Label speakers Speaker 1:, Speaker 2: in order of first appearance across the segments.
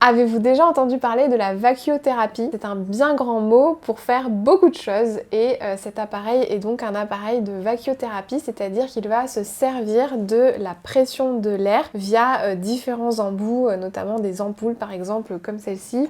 Speaker 1: Avez-vous déjà entendu parler de la vachiothérapie? C'est un bien grand mot pour faire beaucoup de choses et cet appareil est donc un appareil de vachiothérapie, c'est-à-dire qu'il va se servir de la pression de l'air via différents embouts, notamment des ampoules par exemple comme celle-ci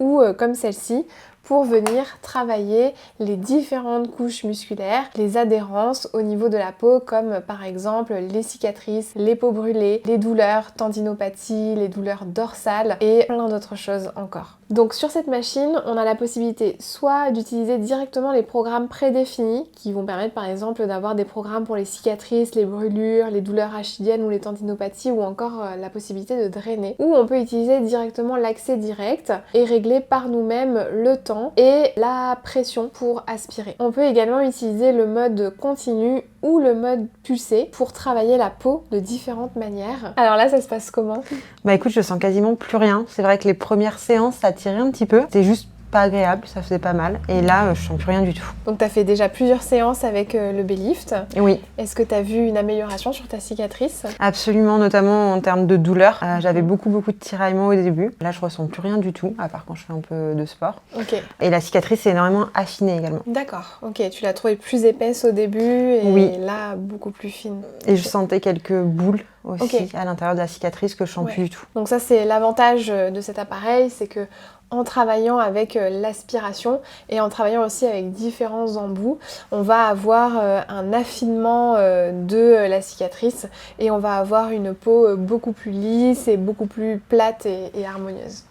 Speaker 1: ou comme celle-ci, pour venir travailler les différentes couches musculaires, les adhérences au niveau de la peau, comme par exemple les cicatrices, les peaux brûlées, les douleurs, tendinopathies, les douleurs dorsales et plein d'autres choses encore. Donc sur cette machine, on a la possibilité soit d'utiliser directement les programmes prédéfinis qui vont permettre par exemple d'avoir des programmes pour les cicatrices, les brûlures, les douleurs rachidiennes ou les tendinopathies ou encore la possibilité de drainer. Ou on peut utiliser directement l'accès direct et régler par nous-mêmes le temps et la pression pour aspirer. On peut également utiliser le mode continu ou le mode pulsé pour travailler la peau de différentes manières. Alors là, ça se passe comment?
Speaker 2: Bah écoute, je sens quasiment plus rien. C'est vrai que les premières séances, ça tirait un petit peu. C'était juste pas agréable, ça faisait pas mal. Et là, je sens plus rien du tout.
Speaker 1: Donc t'as fait déjà plusieurs séances avec le B-Lift.
Speaker 2: Oui.
Speaker 1: Est-ce que t'as vu une amélioration sur ta cicatrice?
Speaker 2: Absolument, notamment en termes de douleur. J'avais beaucoup de tiraillements au début. Là, je ressens plus rien du tout, à part quand je fais un peu de sport.
Speaker 1: Ok.
Speaker 2: Et la cicatrice est énormément affinée également.
Speaker 1: D'accord, ok. Tu l'as trouvée plus épaisse au début et
Speaker 2: oui.
Speaker 1: Là, beaucoup plus fine.
Speaker 2: Et je sentais quelques boules aussi
Speaker 1: okay.
Speaker 2: à l'intérieur de la cicatrice que je sens plus du tout.
Speaker 1: Donc ça, c'est l'avantage de cet appareil, c'est que en travaillant avec l'aspiration et en travaillant aussi avec différents embouts, on va avoir un affinement de la cicatrice et on va avoir une peau beaucoup plus lisse et beaucoup plus plate et harmonieuse.